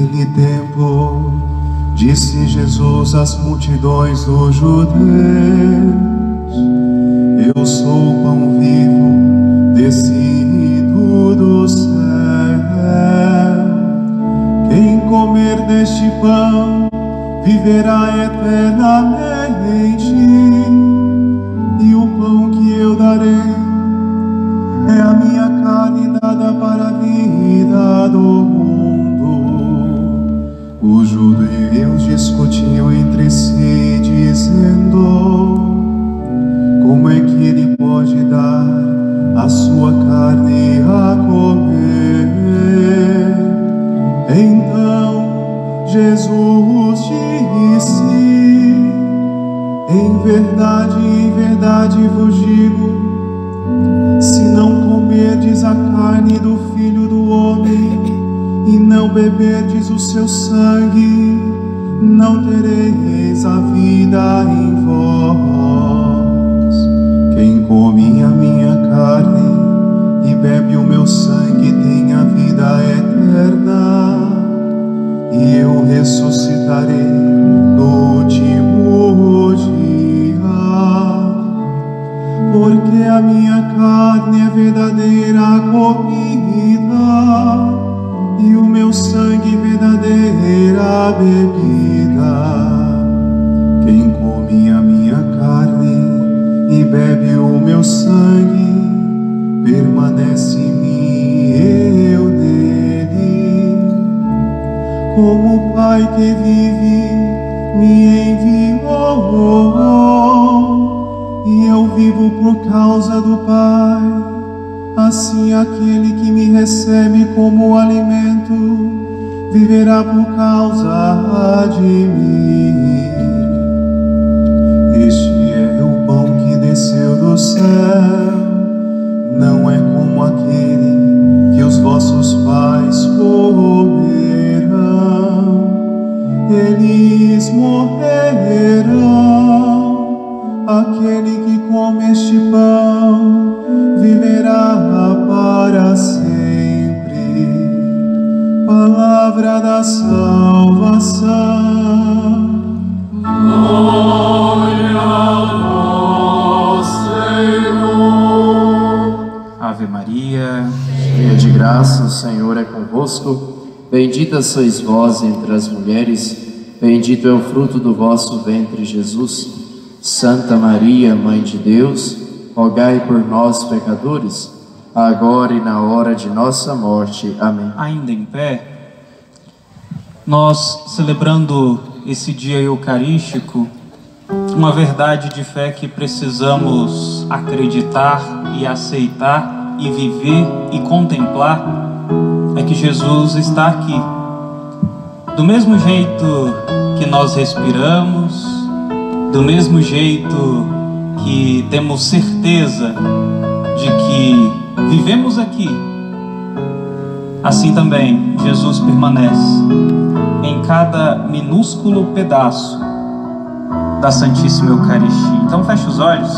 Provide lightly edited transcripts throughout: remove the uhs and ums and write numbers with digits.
Naquele tempo, disse Jesus às multidões dos judeus: Eu sou o pão vivo descido do céu. Quem comer deste pão viverá eternamente. E o pão que eu darei é a minha carne dada para a vida do mundo. Os judeus discutiam entre si, dizendo: Como é que ele pode dar a sua carne a comer? Então Jesus disse: em verdade vos digo, se não comerdes a carne do Filho do Homem e não beberdes o seu sangue, não tereis a vida em vós. Quem come a minha carne e bebe o meu sangue tem a vida eterna, e eu ressuscitarei no último dia. Porque a minha carne é verdadeira comida e o meu sangue verdadeira bebida. Quem come a minha carne e bebe o meu sangue permanece em mim e eu nele. Como o Pai que vive me enviou, e eu vivo por causa do Pai, assim aquele que me recebe como alimento viverá por causa de mim. Este é o pão que desceu do céu, não é como aquele que os vossos pais comerão. Eles morrerão. Aquele que come este pão viverá para sempre. Palavra da salvação. Glória a vós, Senhor. Ave Maria, cheia de graça, o Senhor é convosco. Bendita sois vós entre as mulheres, bendito é o fruto do vosso ventre, Jesus. Santa Maria, Mãe de Deus, rogai por nós, pecadores, agora e na hora de nossa morte. Amém. Ainda em pé, nós celebrando esse dia eucarístico, uma verdade de fé que precisamos acreditar e aceitar e viver e contemplar, é que Jesus está aqui. Do mesmo jeito que nós respiramos, do mesmo jeito que temos certeza de que vivemos aqui, assim também Jesus permanece em cada minúsculo pedaço da Santíssima Eucaristia. Então feche os olhos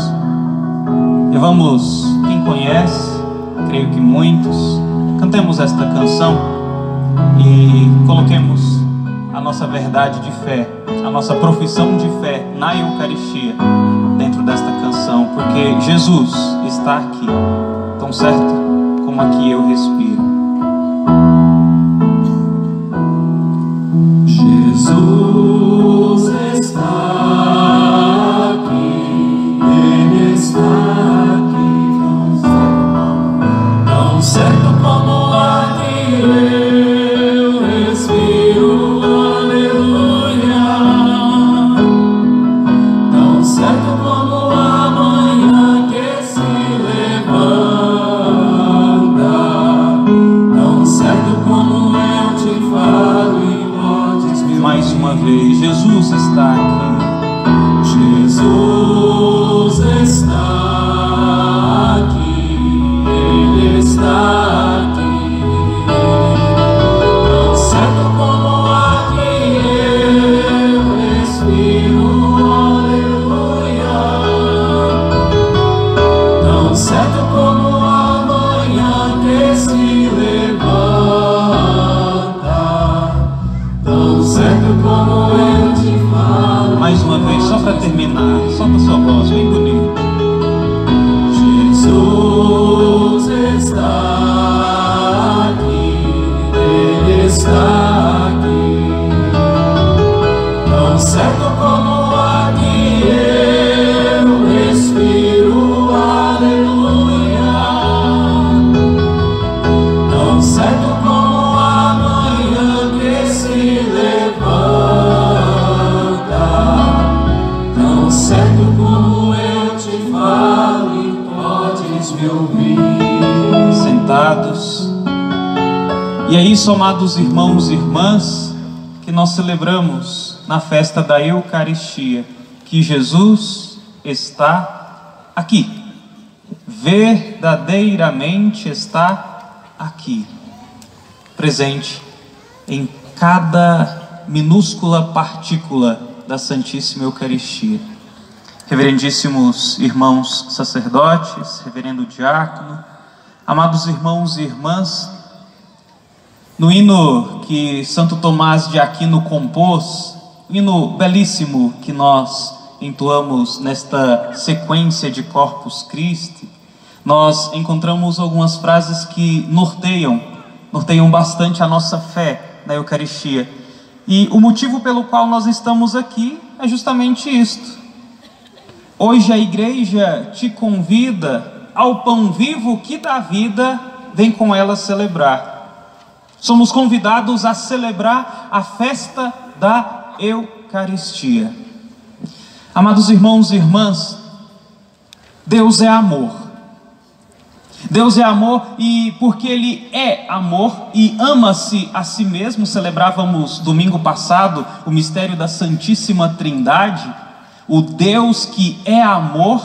e vamos, quem conhece, creio que muitos, cantemos esta canção e coloquemos a nossa verdade de fé, a nossa profissão de fé na Eucaristia dentro desta canção, porque Jesus está aqui, tão certo como aqui eu respiro. Jesus está aqui, Ele está aqui, tão certo como o ar que eu respiro. Mais uma vez, Jesus está aqui. Jesus está aqui, Ele está aqui, tão certo como o ar que eu respiro, aleluia, tão certo como a manhã que se levanta. está aqui, tão certo como a que eu respiro, aleluia, tão certo como a manhã que se levanta, tão certo como eu te falo e podes me ouvir. Sentados. E é isso, amados irmãos e irmãs, que nós celebramos na festa da Eucaristia, que Jesus está aqui, verdadeiramente está aqui, presente em cada minúscula partícula da Santíssima Eucaristia. Reverendíssimos irmãos sacerdotes, reverendo diácono, amados irmãos e irmãs, no hino que Santo Tomás de Aquino compôs, hino belíssimo que nós entoamos nesta sequência de Corpus Christi, nós encontramos algumas frases que norteiam bastante a nossa fé na Eucaristia. E o motivo pelo qual nós estamos aqui é justamente isto. Hoje a igreja te convida ao pão vivo que dá vida, vem com ela celebrar. Somos convidados a celebrar a festa da Eucaristia. Amados irmãos e irmãs, Deus é amor. Deus é amor, e porque Ele é amor e ama-se a si mesmo, celebrávamos domingo passado o mistério da Santíssima Trindade, o Deus que é amor,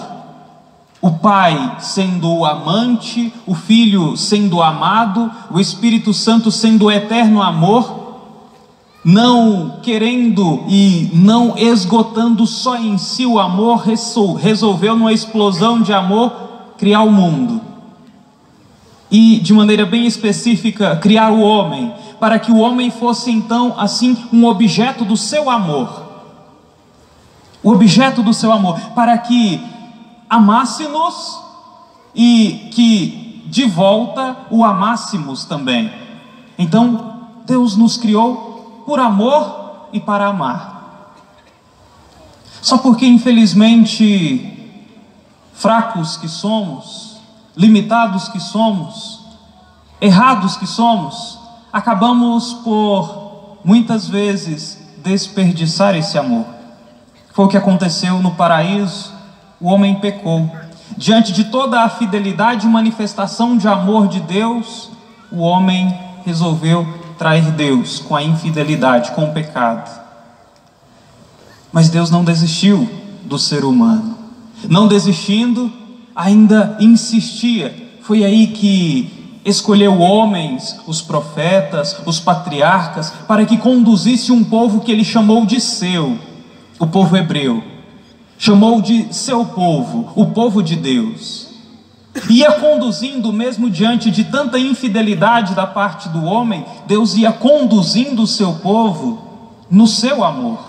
o Pai sendo o amante, o Filho sendo o amado, o Espírito Santo sendo o eterno amor, não querendo e não esgotando só em si o amor, resolveu numa explosão de amor criar o mundo. E de maneira bem específica, criar o homem, para que o homem fosse então assim um objeto do seu amor. O objeto do seu amor, para que amássemos e que de volta o amássemos também. Então Deus nos criou por amor e para amar. Só porque infelizmente fracos que somos, limitados que somos, errados que somos, acabamos por muitas vezes desperdiçar esse amor. Foi o que aconteceu no paraíso. O homem pecou. Diante de toda a fidelidade e manifestação de amor de Deus, o homem resolveu trair Deus com a infidelidade, com o pecado. Mas Deus não desistiu do ser humano. Não desistindo, ainda insistia. Foi aí que escolheu homens, os profetas, os patriarcas, para que conduzisse um povo que ele chamou de seu, o povo hebreu. Chamou de seu povo, o povo de Deus. Ia conduzindo, mesmo diante de tanta infidelidade da parte do homem, Deus ia conduzindo o seu povo no seu amor.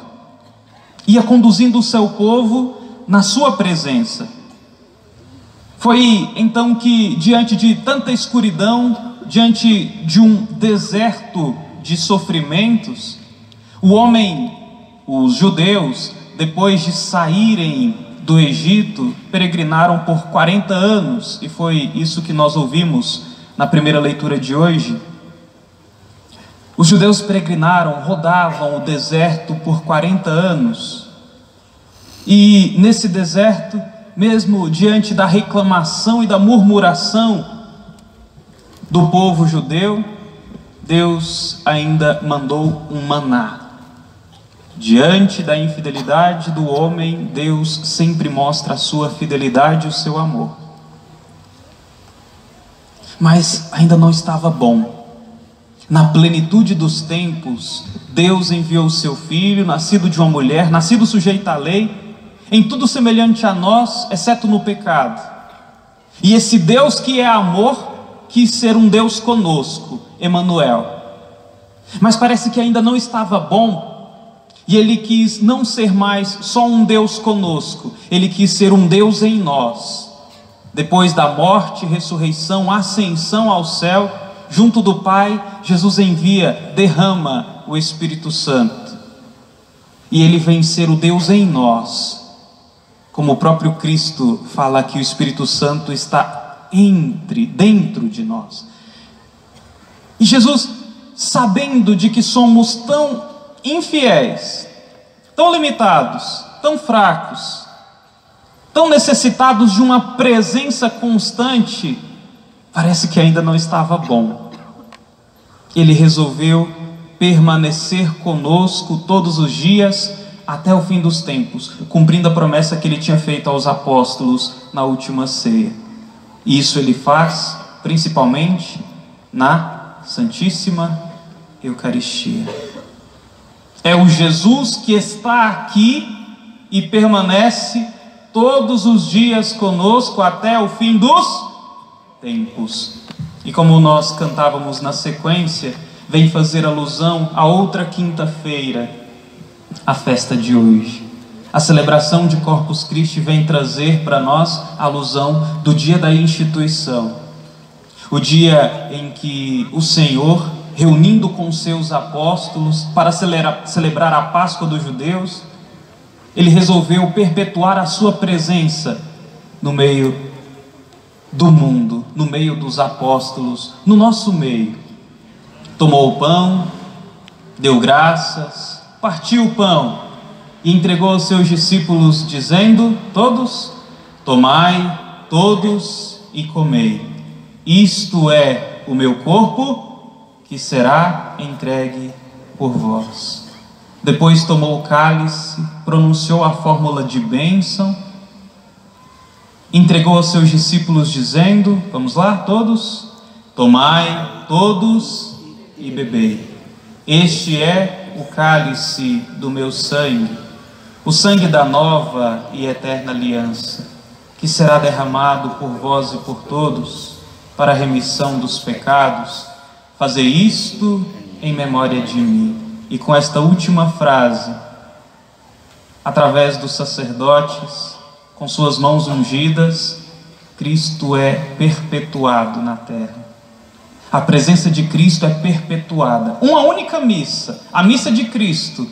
Ia conduzindo o seu povo na sua presença. Foi então que, diante de tanta escuridão, diante de um deserto de sofrimentos, o homem, os judeus, depois de saírem do Egito, peregrinaram por 40 anos, e foi isso que nós ouvimos na primeira leitura de hoje. Os judeus peregrinaram, rodavam o deserto por 40 anos, e nesse deserto, mesmo diante da reclamação e da murmuração do povo judeu, Deus ainda mandou um maná. Diante da infidelidade do homem, Deus sempre mostra a sua fidelidade e o seu amor. Mas ainda não estava bom. Na plenitude dos tempos, Deus enviou o seu Filho, nascido de uma mulher, nascido sujeito à lei, em tudo semelhante a nós, exceto no pecado. E esse Deus que é amor, quis ser um Deus conosco, Emanuel. Mas parece que ainda não estava bom. E Ele quis não ser mais só um Deus conosco, Ele quis ser um Deus em nós. Depois da morte, ressurreição, ascensão ao céu, junto do Pai, Jesus envia, derrama o Espírito Santo. E ele vem ser o Deus em nós. Como o próprio Cristo fala que o Espírito Santo está dentro de nós. E Jesus, sabendo de que somos tão infiéis, tão limitados, tão fracos, tão necessitados de uma presença constante, parece que ainda não estava bom. Ele resolveu permanecer conosco todos os dias até o fim dos tempos, cumprindo a promessa que ele tinha feito aos apóstolos na última ceia. E isso ele faz principalmente na Santíssima Eucaristia. É o Jesus que está aqui e permanece todos os dias conosco até o fim dos tempos. E como nós cantávamos na sequência, vem fazer alusão a outra quinta-feira, a festa de hoje. A celebração de Corpus Christi vem trazer para nós a alusão do dia da instituição. O dia em que o Senhor, reunindo com seus apóstolos para celebrar a Páscoa dos judeus, ele resolveu perpetuar a sua presença no meio do mundo, no meio dos apóstolos, no nosso meio. Tomou o pão, deu graças, partiu o pão e entregou aos seus discípulos, dizendo: todos, tomai, todos e comei. Isto é o meu corpo, que será entregue por vós. Depois tomou o cálice, pronunciou a fórmula de bênção, entregou aos seus discípulos, dizendo: vamos lá, todos, tomai, todos e bebei. Este é o cálice do meu sangue, o sangue da nova e eterna aliança, que será derramado por vós e por todos, para a remissão dos pecados. Fazei isto em memória de mim. E com esta última frase, através dos sacerdotes, com suas mãos ungidas, Cristo é perpetuado na terra. A presença de Cristo é perpetuada. Uma única missa, a missa de Cristo.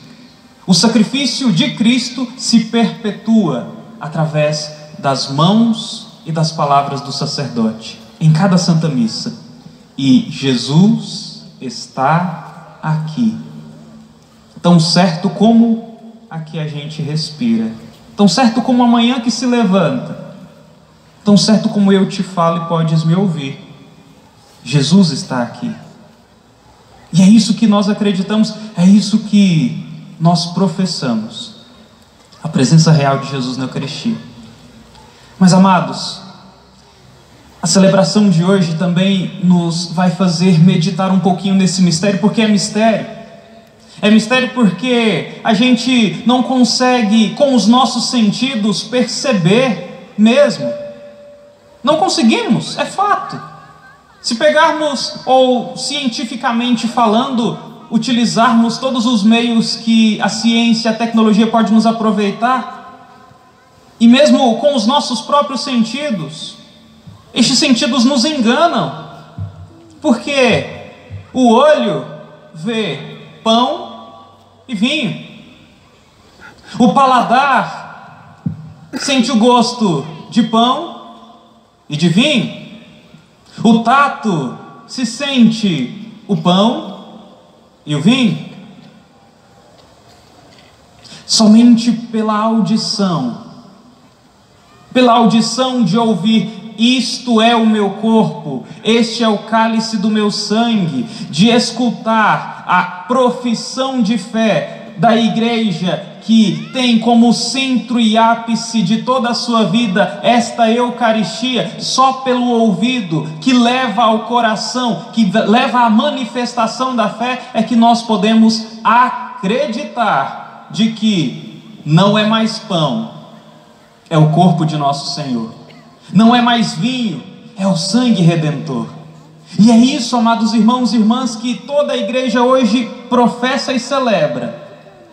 O sacrifício de Cristo se perpetua através das mãos e das palavras do sacerdote, em cada Santa Missa. E Jesus está aqui, tão certo como aqui a gente respira, tão certo como a manhã que se levanta, tão certo como eu te falo e podes me ouvir. Jesus está aqui. E é isso que nós acreditamos, é isso que nós professamos, a presença real de Jesus na Eucaristia. Mas, amados, a celebração de hoje também nos vai fazer meditar um pouquinho nesse mistério, porque é mistério. É mistério porque a gente não consegue, com os nossos sentidos, perceber mesmo. Não conseguimos, é fato. Se pegarmos, ou cientificamente falando, utilizarmos todos os meios que a ciência, a tecnologia pode nos aproveitar, e mesmo com os nossos próprios sentidos, estes sentidos nos enganam, porque o olho vê pão e vinho, o paladar sente o gosto de pão e de vinho, o tato se sente o pão e o vinho. Somente pela audição de ouvir: isto é o meu corpo, este é o cálice do meu sangue, de escutar a profissão de fé da igreja, que tem como centro e ápice de toda a sua vida esta Eucaristia, só pelo ouvido, que leva ao coração, que leva à manifestação da fé, é que nós podemos acreditar de que não é mais pão, é o corpo de nosso Senhor. Não é mais vinho, é o sangue redentor. E é isso, amados irmãos e irmãs, que toda a igreja hoje professa e celebra.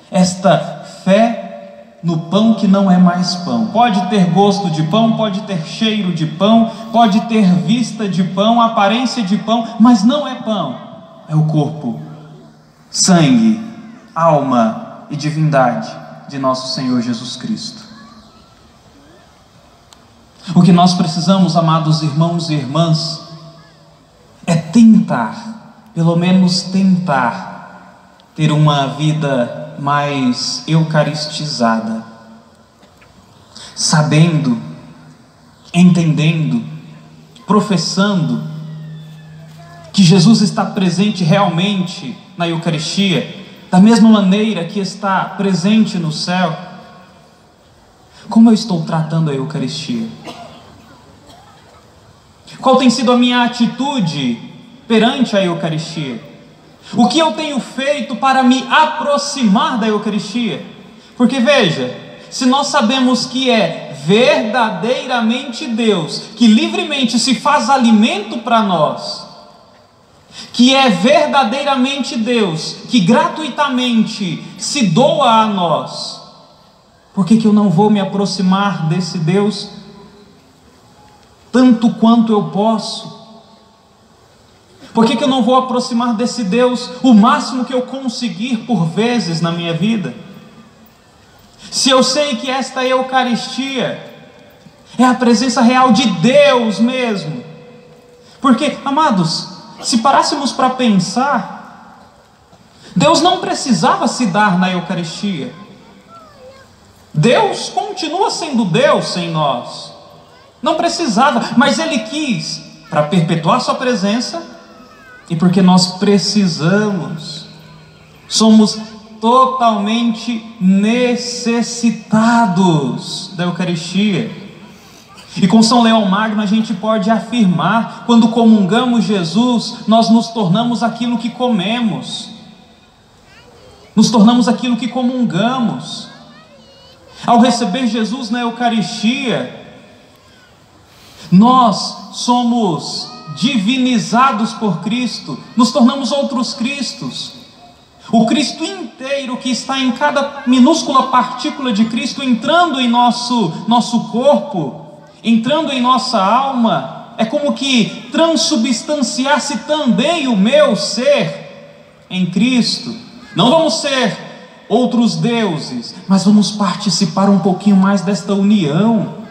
Esta fé no pão que não é mais pão. Pode ter gosto de pão, pode ter cheiro de pão, pode ter vista de pão, aparência de pão, mas não é pão. É o corpo, sangue, alma e divindade de nosso Senhor Jesus Cristo. O que nós precisamos, amados irmãos e irmãs, é tentar, pelo menos tentar, ter uma vida mais eucaristizada, sabendo, entendendo, professando que Jesus está presente realmente na Eucaristia, da mesma maneira que está presente no céu. Como eu estou tratando a Eucaristia? Qual tem sido a minha atitude perante a Eucaristia? O que eu tenho feito para me aproximar da Eucaristia? Porque veja, se nós sabemos que é verdadeiramente Deus que livremente se faz alimento para nós, que é verdadeiramente Deus que gratuitamente se doa a nós, por que eu não vou me aproximar desse Deus tanto quanto eu posso? Por que eu não vou aproximar desse Deus o máximo que eu conseguir por vezes na minha vida? Se eu sei que esta Eucaristia é a presença real de Deus mesmo. Porque, amados, se parássemos para pensar, Deus não precisava se dar na Eucaristia. Deus continua sendo Deus sem nós. Não precisava, mas Ele quis para perpetuar sua presença e porque nós precisamos. Somos totalmente necessitados da Eucaristia. E com São Leão Magno a gente pode afirmar, quando comungamos Jesus, nós nos tornamos aquilo que comemos, nos tornamos aquilo que comungamos. Ao receber Jesus na Eucaristia, nós somos divinizados por Cristo, nos tornamos outros Cristos. O Cristo inteiro que está em cada minúscula partícula de Cristo entrando em nosso corpo, entrando em nossa alma, é como que transubstanciasse também o meu ser em Cristo. Não vamos ser outros deuses, mas vamos participar um pouquinho mais desta união,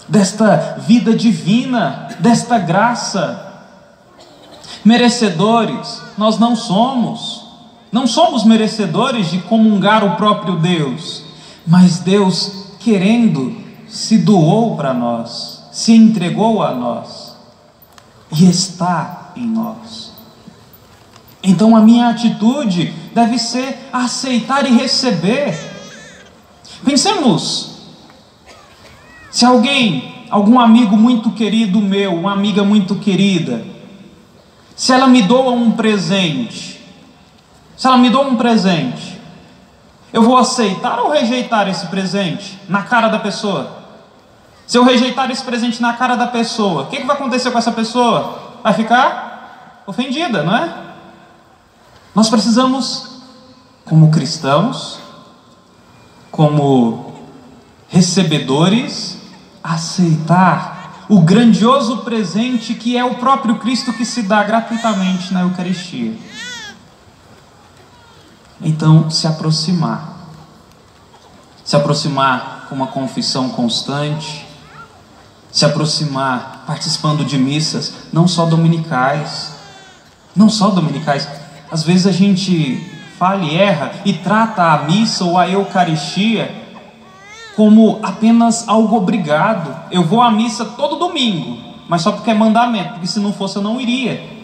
desta vida divina, desta graça. Merecedores nós não somos merecedores de comungar o próprio Deus, mas Deus, querendo, se doou para nós, se entregou a nós e está em nós. Então a minha atitude deve ser aceitar e receber. Pensemos, se algum amigo muito querido meu, uma amiga muito querida, se ela me doa um presente, eu vou aceitar ou rejeitar esse presente na cara da pessoa? Se eu rejeitar esse presente na cara da pessoa, o que vai acontecer com essa pessoa? Vai ficar ofendida, não é? Nós precisamos, como cristãos, como recebedores, aceitar o grandioso presente que é o próprio Cristo que se dá gratuitamente na Eucaristia. Então, se aproximar com uma confissão constante, se aproximar participando de missas, não só dominicais. Às vezes a gente falha e erra e trata a missa ou a Eucaristia como apenas algo obrigado. Eu vou à missa todo domingo, mas só porque é mandamento, porque se não fosse eu não iria.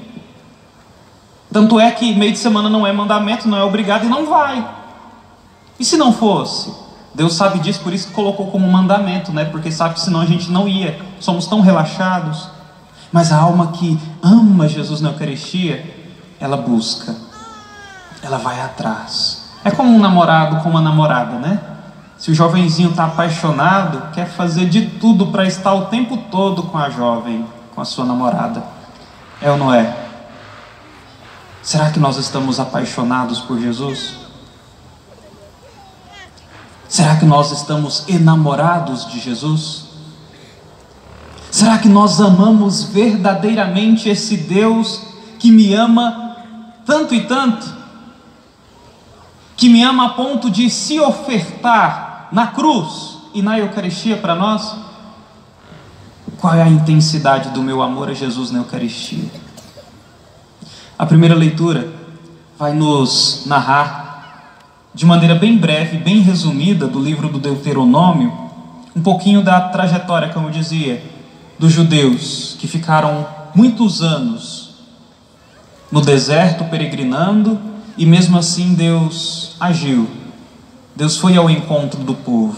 Tanto é que meio de semana não é mandamento, não é obrigado e não vai. E se não fosse? Deus sabe disso, por isso que colocou como mandamento, né? Porque sabe que senão a gente não ia. Somos tão relaxados. Mas a alma que ama Jesus na Eucaristia, ela busca, ela vai atrás. É como um namorado com uma namorada, né? Se o jovenzinho está apaixonado, quer fazer de tudo para estar o tempo todo com a jovem, com a sua namorada. É ou não é? Será que nós estamos apaixonados por Jesus? Será que nós estamos enamorados de Jesus? Será que nós amamos verdadeiramente esse Deus que me ama tanto e tanto? Que me ama a ponto de se ofertar na cruz e na Eucaristia para nós? Qual é a intensidade do meu amor a Jesus na Eucaristia? A primeira leitura vai nos narrar, de maneira bem breve, bem resumida, do livro do Deuteronômio, um pouquinho da trajetória, como eu dizia, dos judeus que ficaram muitos anos no deserto peregrinando, e mesmo assim Deus agiu. Deus foi ao encontro do povo.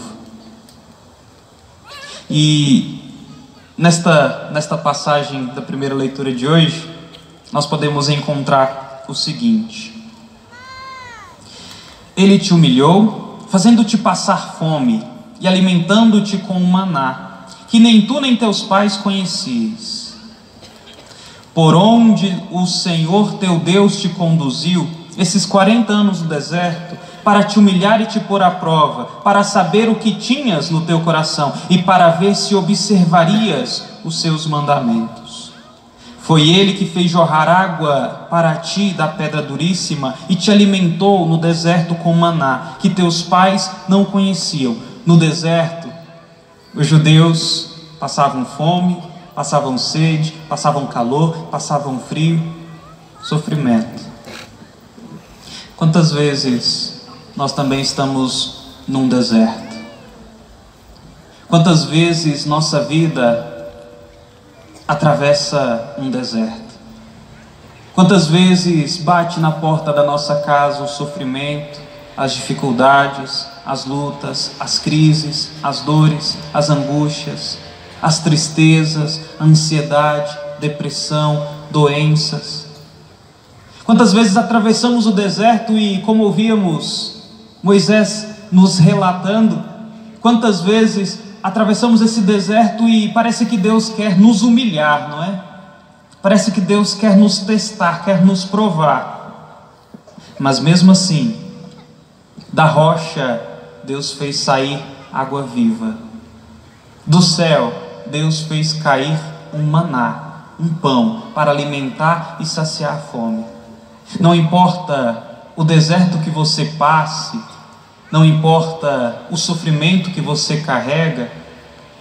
E nesta passagem da primeira leitura de hoje, nós podemos encontrar o seguinte: Ele te humilhou, fazendo-te passar fome e alimentando-te com um maná, que nem tu nem teus pais conhecias. Por onde o Senhor teu Deus te conduziu, esses 40 anos no deserto, para te humilhar e te pôr à prova, para saber o que tinhas no teu coração e para ver se observarias os seus mandamentos. Foi Ele que fez jorrar água para ti da pedra duríssima e te alimentou no deserto com maná, que teus pais não conheciam. No deserto, os judeus passavam fome, passavam sede, passavam calor, passavam frio, sofrimento. Quantas vezes nós também estamos num deserto? Quantas vezes nossa vida atravessa um deserto? Quantas vezes bate na porta da nossa casa o sofrimento, as dificuldades, as lutas, as crises, as dores, as angústias, as tristezas, a ansiedade, depressão, doenças? Quantas vezes atravessamos o deserto e, como ouvíamos Moisés nos relatando, quantas vezes atravessamos esse deserto e parece que Deus quer nos humilhar, não é? Parece que Deus quer nos testar, quer nos provar. Mas mesmo assim, da rocha Deus fez sair água viva. Do céu Deus fez cair um maná, um pão, para alimentar e saciar a fome. Não importa o deserto que você passe, não importa o sofrimento que você carrega,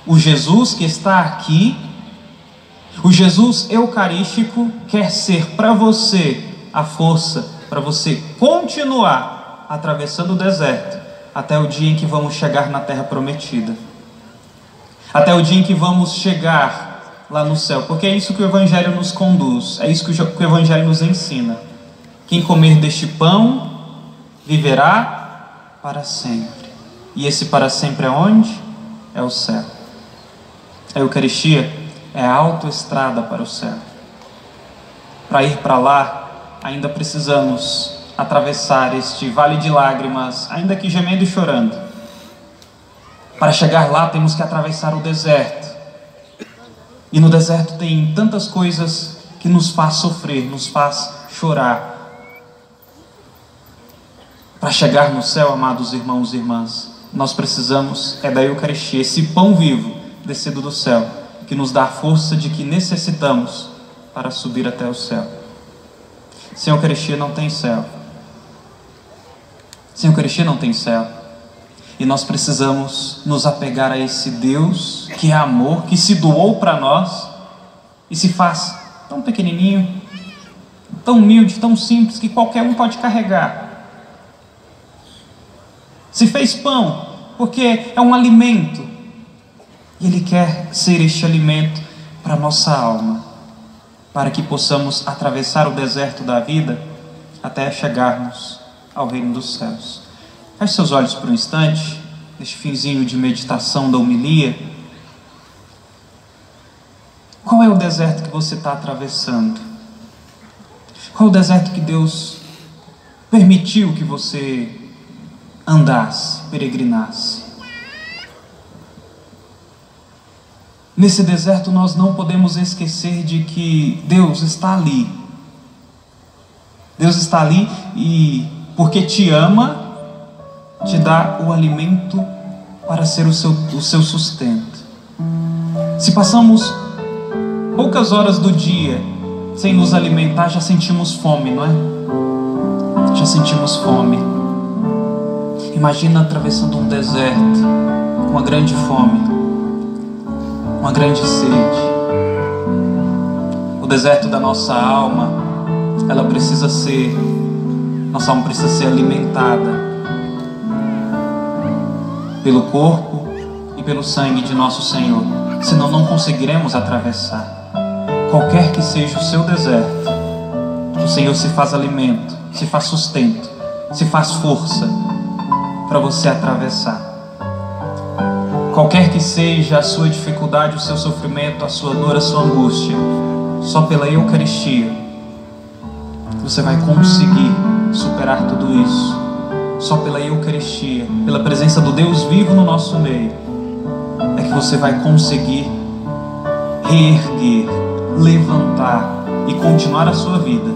o Jesus que está aqui, o Jesus eucarístico, quer ser para você a força para você continuar atravessando o deserto até o dia em que vamos chegar na terra prometida, até o dia em que vamos chegar lá no céu, porque é isso que o Evangelho nos conduz, é isso que o Evangelho nos ensina. Quem comer deste pão viverá para sempre. E esse para sempre é onde? É o céu. A Eucaristia é a autoestrada para o céu. Para ir para lá, ainda precisamos atravessar este vale de lágrimas, ainda que gemendo e chorando. Para chegar lá, temos que atravessar o deserto. E no deserto tem tantas coisas que nos faz sofrer, nos faz chorar. Para chegar no céu, amados irmãos e irmãs, nós precisamos da Eucaristia, esse pão vivo descido do céu, que nos dá a força de que necessitamos para subir até o céu. Sem Eucaristia não tem céu. Sem Eucaristia não tem céu. E nós precisamos nos apegar a esse Deus que é amor, que se doou para nós e se faz tão pequenininho, tão humilde, tão simples, que qualquer um pode carregar. Se fez pão, porque é um alimento, e Ele quer ser este alimento para a nossa alma, para que possamos atravessar o deserto da vida até chegarmos ao reino dos céus. Feche seus olhos por um instante, neste finzinho de meditação da homilia. Qual é o deserto que você está atravessando? Qual é o deserto que Deus permitiu que você andasse, peregrinasse? Nesse deserto nós não podemos esquecer de que Deus está ali. Deus está ali e porque te ama, te dá o alimento para ser o seu sustento. Se passamos poucas horas do dia sem nos alimentar, já sentimos fome, não é? Já sentimos fome. Imagina atravessando um deserto, com uma grande fome, uma grande sede. O deserto da nossa alma, nossa alma precisa ser alimentada pelo corpo e pelo sangue de nosso Senhor, senão não conseguiremos atravessar. Qualquer que seja o seu deserto, o Senhor se faz alimento, se faz sustento, se faz força para você atravessar. Qualquer que seja a sua dificuldade, o seu sofrimento, a sua dor, a sua angústia, só pela Eucaristia você vai conseguir superar tudo isso. Só pela Eucaristia, pela presença do Deus vivo no nosso meio, é que você vai conseguir reerguer, levantar e continuar a sua vida,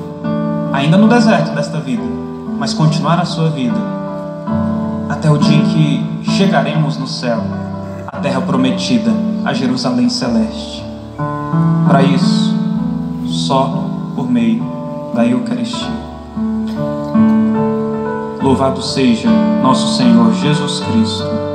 ainda no deserto desta vida, mas continuar a sua vida até o dia em que chegaremos no céu, a terra prometida, a Jerusalém celeste. Para isso, só por meio da Eucaristia. Louvado seja nosso Senhor Jesus Cristo.